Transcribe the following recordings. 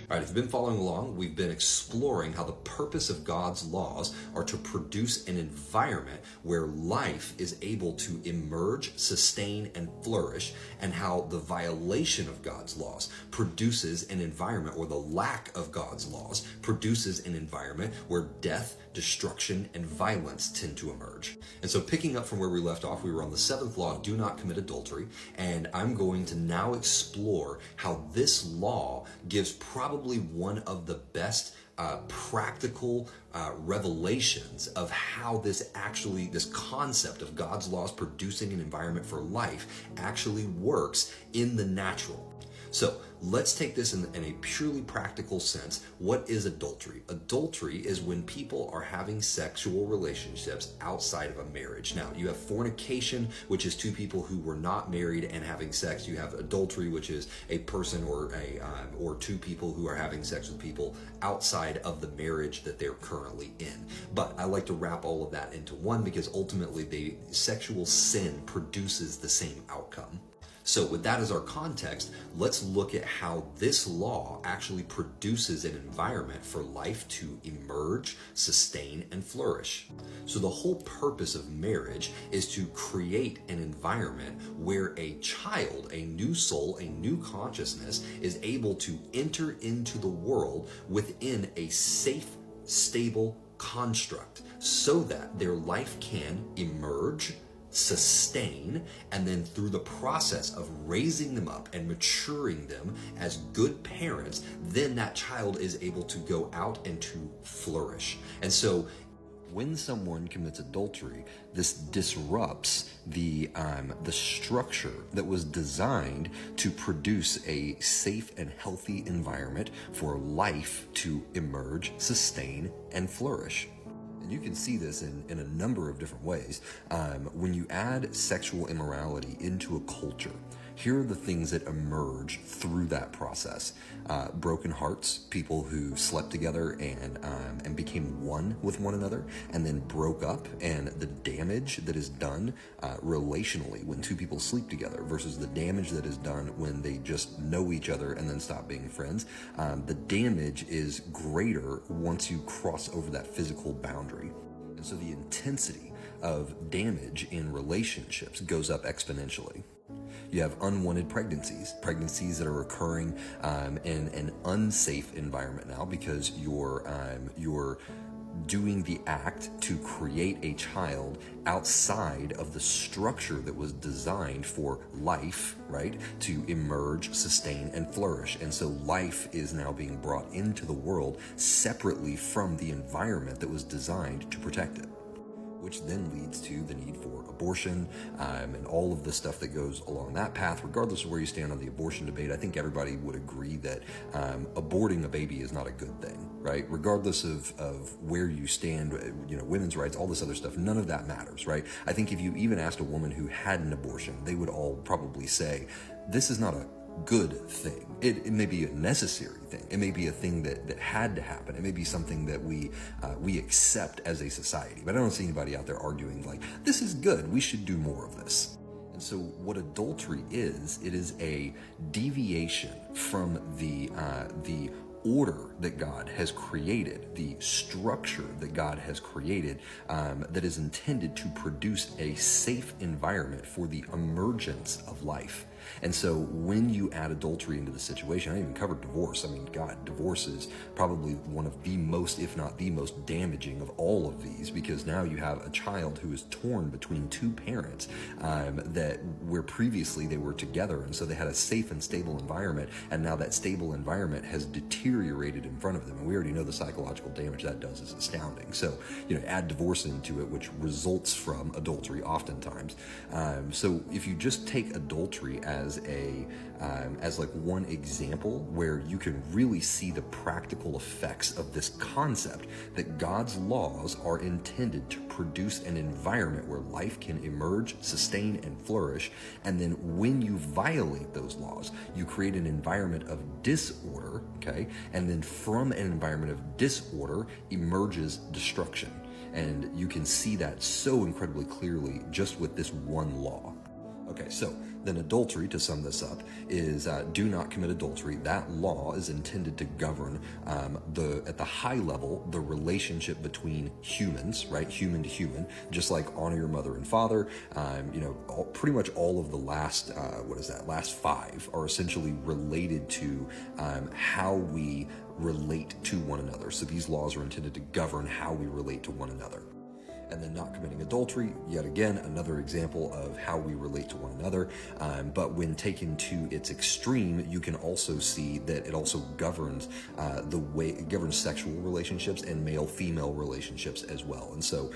All right, if you've been following along, we've been exploring how the purpose of God's laws are to produce an environment where life is able to emerge, sustain, and flourish, and how the violation of God's laws produces an environment, or the lack of God's laws produces an environment where death, destruction, and violence tend to emerge. And so picking up from where we left off, we were on the seventh law, do not commit adultery, and I'm going to now explore how this law gives probably one of the best practical revelations of how this concept of God's laws producing an environment for life actually works in the natural. So let's take this in a purely practical sense. What is adultery? Adultery is when people are having sexual relationships outside of a marriage. Now, you have fornication, which is two people who were not married and having sex. You have adultery, which is a person or two people who are having sex with people outside of the marriage that they're currently in. But I like to wrap all of that into one because ultimately sexual sin produces the same outcome. So with that as our context, let's look at how this law actually produces an environment for life to emerge, sustain, and flourish. So the whole purpose of marriage is to create an environment where a child, a new soul, a new consciousness is able to enter into the world within a safe, stable construct so that their life can emerge, sustain, and then through the process of raising them up and maturing them as good parents, then that child is able to go out and to flourish. And so when someone commits adultery, this disrupts the structure that was designed to produce a safe and healthy environment for life to emerge, sustain, and flourish. And you can see this in a number of different ways. When you add sexual immorality into a culture, here are the things that emerge through that process. Broken hearts, people who slept together and became one with one another and then broke up, and the damage that is done relationally when two people sleep together versus the damage that is done when they just know each other and then stop being friends. The damage is greater once you cross over that physical boundary. And so the intensity of damage in relationships goes up exponentially. You have unwanted pregnancies that are occurring in an unsafe environment now because you're doing the act to create a child outside of the structure that was designed for life, right? To emerge, sustain, and flourish. And so life is now being brought into the world separately from the environment that was designed to protect it, which then leads to the need for abortion and all of the stuff that goes along that path. Regardless of where you stand on the abortion debate, I think everybody would agree that aborting a baby is not a good thing, right? Regardless of where you stand, women's rights, all this other stuff, none of that matters, right? I think if you even asked a woman who had an abortion, they would all probably say, this is not a good thing. It may be a necessary thing. It may be a thing that had to happen. It may be something that we accept as a society. But I don't see anybody out there arguing like, this is good, we should do more of this. And so what adultery is, it is a deviation from the order that God has created, the structure that God has created, that is intended to produce a safe environment for the emergence of life. And so when you add adultery into the situation, I even covered divorce. I mean, God, divorce is probably one of the most, if not the most damaging of all of these, because now you have a child who is torn between two parents where previously they were together. And so they had a safe and stable environment. And now that stable environment has deteriorated in front of them. And we already know the psychological damage that does is astounding. So, add divorce into it, which results from adultery oftentimes. So if you just take adultery as like one example where you can really see the practical effects of this concept that God's laws are intended to produce an environment where life can emerge, sustain, and flourish. And then when you violate those laws, you create an environment of disorder, okay? And then from an environment of disorder emerges destruction. And you can see that so incredibly clearly just with this one law. Okay, so Then adultery, to sum this up, is do not commit adultery. That law is intended to govern at the high level, the relationship between humans, right? Human to human, just like honor your mother and father. Pretty much all of the last five are essentially related to how we relate to one another. So these laws are intended to govern how we relate to one another. And then not committing adultery, yet again, another example of how we relate to one another. But when taken to its extreme, you can also see that it also governs it governs sexual relationships and male-female relationships as well. And so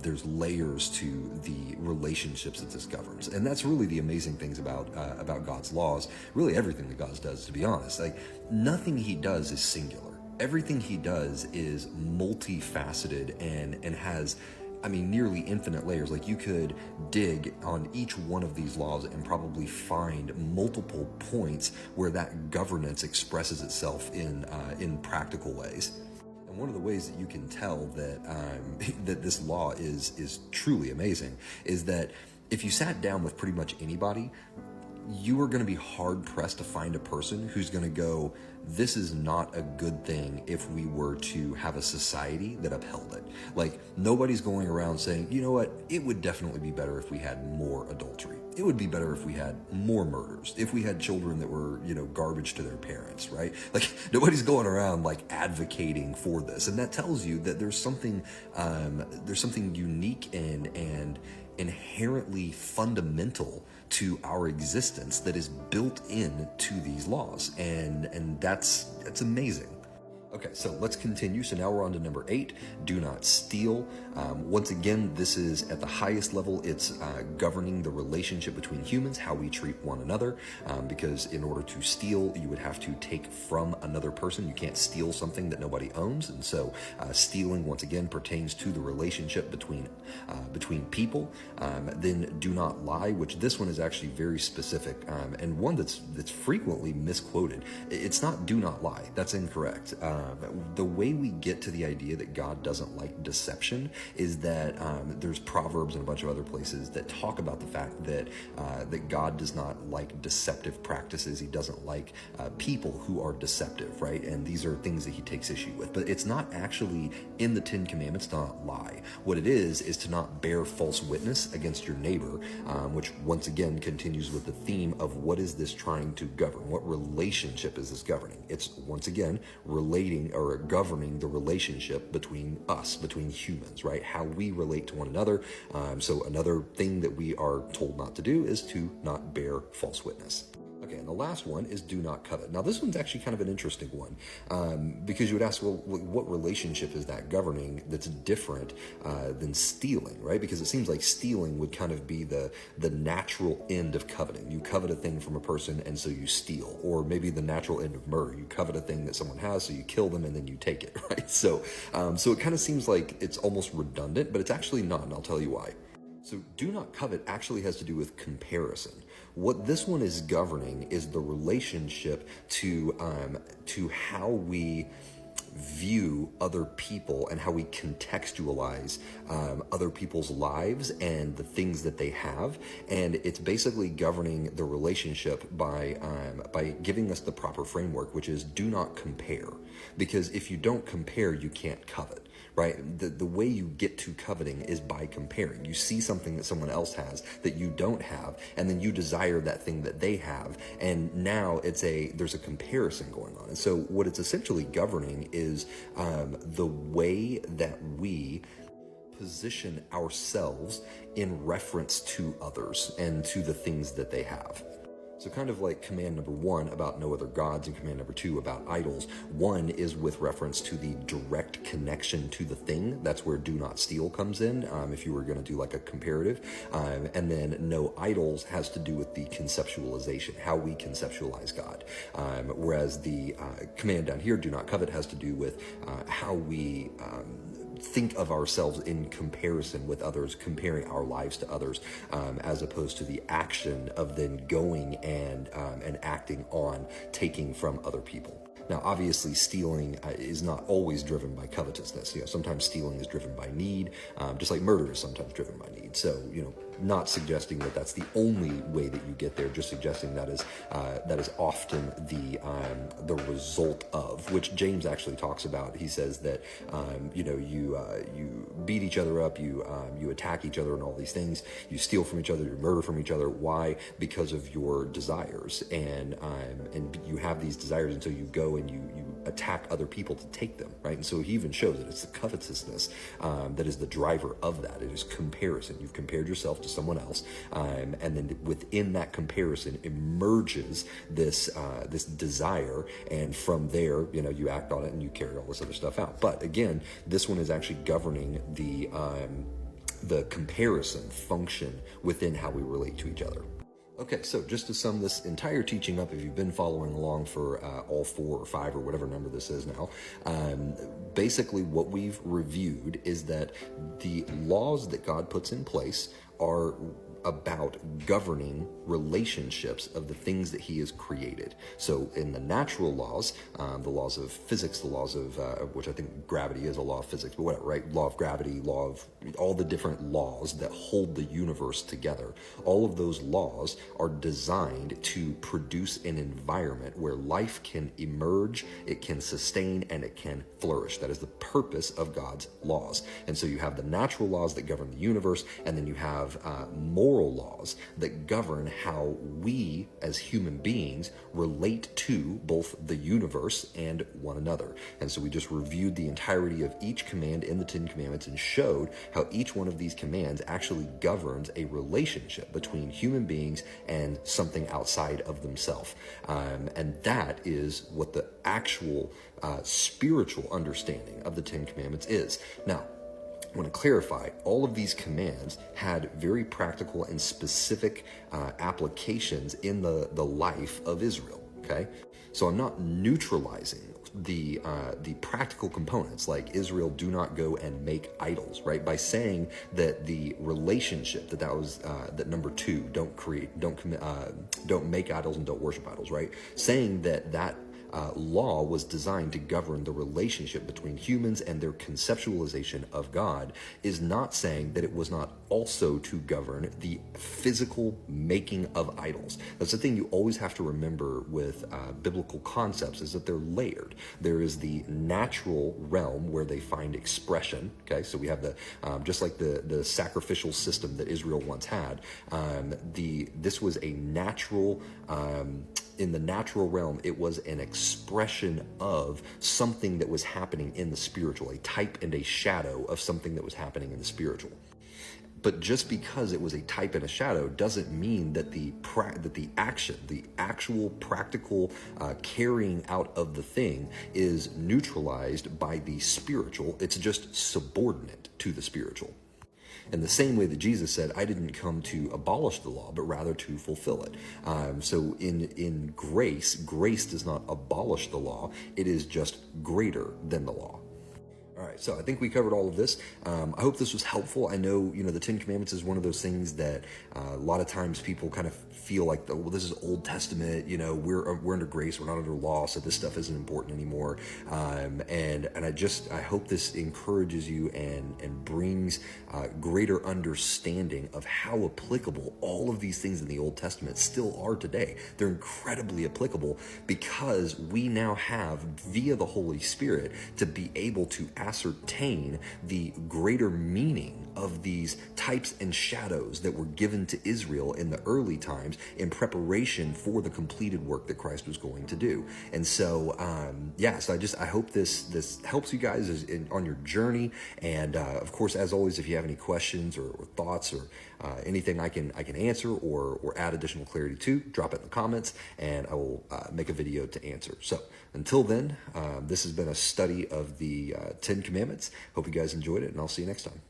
there's layers to the relationships that this governs. And that's really the amazing things about God's laws, really everything that God does, to be honest. Like, nothing he does is singular. Everything he does is multifaceted and has nearly infinite layers. Like, you could dig on each one of these laws and probably find multiple points where that governance expresses itself in practical ways. And one of the ways that you can tell that that this law is truly amazing is that if you sat down with pretty much anybody, you are going to be hard pressed to find a person who's going to go, this is not a good thing if we were to have a society that upheld it. Like, nobody's going around saying, you know what, it would definitely be better if we had more adultery. It would be better if we had more murders, if we had children that were, garbage to their parents, right? Like, nobody's going around like advocating for this. And that tells you that there's something unique and inherently fundamental to our existence that is built into these laws, and that's amazing. Okay, so let's continue. So now we're on to number 8, do not steal. Once again, this is at the highest level. It's governing the relationship between humans, how we treat one another, because in order to steal, you would have to take from another person. You can't steal something that nobody owns. And so stealing, once again, pertains to the relationship between people. Then do not lie, which this one is actually very specific, and one that's frequently misquoted. It's not do not lie. That's incorrect. The way we get to the idea that God doesn't like deception is that there's Proverbs and a bunch of other places that talk about the fact that God does not like deceptive practices. He doesn't like people who are deceptive, right? And these are things that he takes issue with. But it's not actually in the 10 Commandments to not lie. What it is to not bear false witness against your neighbor, which once again continues with the theme of what is this trying to govern? What relationship is this governing? It's once again relating or governing the relationship between us, between humans, right? How we relate to one another. So another thing that we are told not to do is to not bear false witness. Okay, and the last one is do not covet. Now, this one's actually kind of an interesting one because you would ask, well, what relationship is that governing that's different than stealing, right? Because it seems like stealing would kind of be the natural end of coveting. You covet a thing from a person, and so you steal. Or maybe the natural end of murder. You covet a thing that someone has, so you kill them, and then you take it, right? So it kind of seems like it's almost redundant, but it's actually not, and I'll tell you why. So do not covet actually has to do with comparison. What this one is governing is the relationship to how we view other people and how we contextualize other people's lives and the things that they have. And it's basically governing the relationship by giving us the proper framework, which is do not compare. Because if you don't compare, you can't covet. Right? The way you get to coveting is by comparing. You see something that someone else has that you don't have, and then you desire that thing that they have, and now there's a comparison going on. And so what it's essentially governing is the way that we position ourselves in reference to others and to the things that they have. So kind of like command number 1 about no other gods and command number 2 about idols. 1 is with reference to the direct connection to the thing. That's where do not steal comes in, if you were going to do like a comparative. And then no idols has to do with the conceptualization, how we conceptualize God. Whereas the command down here, do not covet, has to do with how we think of ourselves in comparison with others, comparing our lives to others, as opposed to the action of then going and acting on taking from other people. Now, obviously, stealing is not always driven by covetousness. Sometimes stealing is driven by need, just like murder is sometimes driven by need. So, not suggesting that that's the only way that you get there, just suggesting that is often the result of, which James actually talks about. He says that you beat each other up, you attack each other, and all these things. You steal from each other, you murder from each other. Why? Because of your desires, and you have these desires until you go and you attack other people to take them, right? And so he even shows that it's the covetousness that is the driver of that. It is comparison. You've compared yourself to someone else, and then within that comparison emerges this desire, and from there, you act on it and you carry all this other stuff out. But again, this one is actually governing the comparison function within how we relate to each other. Okay, so just to sum this entire teaching up, if you've been following along for all 4 or 5 or whatever number this is now, basically what we've reviewed is that the laws that God puts in place are about governing relationships of the things that he has created. So in the natural laws, the laws of physics, the laws of, which I think gravity is a law of physics, but whatever, right? Law of gravity, law of all the different laws that hold the universe together. All of those laws are designed to produce an environment where life can emerge, it can sustain, and it can flourish. That is the purpose of God's laws. And so you have the natural laws that govern the universe, and then you have moral laws that govern how we as human beings relate to both the universe and one another. And so we just reviewed the entirety of each command in the 10 Commandments and showed how each one of these commands actually governs a relationship between human beings and something outside of themselves. And that is what the actual spiritual understanding of the 10 Commandments is. Now, I want to clarify, all of these commands had very practical and specific applications in the life of Israel, okay? So I'm not neutralizing the practical components, like Israel, do not go and make idols, right? By saying that the relationship that was that number 2, don't make idols and don't worship idols, right? Saying that law was designed to govern the relationship between humans and their conceptualization of God is not saying that it was not also to govern the physical making of idols. That's the thing you always have to remember with biblical concepts, is that they're layered. There is the natural realm where they find expression. Okay, so we have the just like the sacrificial system that Israel once had. This was a natural. In the natural realm, it was an expression of something that was happening in the spiritual, a type and a shadow of something that was happening in the spiritual. But just because it was a type and a shadow doesn't mean that the action, the actual practical carrying out of the thing is neutralized by the spiritual. It's just subordinate to the spiritual. In the same way that Jesus said, I didn't come to abolish the law, but rather to fulfill it. So in grace does not abolish the law. It is just greater than the law. All right, so I think we covered all of this. I hope this was helpful. I know, the 10 Commandments is one of those things that a lot of times people kind of feel like, well, this is Old Testament, we're under grace, we're not under law, so this stuff isn't important anymore. And I hope this encourages you and brings greater understanding of how applicable all of these things in the Old Testament still are today. They're incredibly applicable because we now have, via the Holy Spirit, to be able to ascertain the greater meaning of these types and shadows that were given to Israel in the early times in preparation for the completed work that Christ was going to do. And so, I hope this helps you guys on your journey. And of course, as always, if you have any questions or thoughts or anything I can answer or add additional clarity to, drop it in the comments, and I will make a video to answer. So until then, this has been a study of the 10 Commandments. Hope you guys enjoyed it, and I'll see you next time.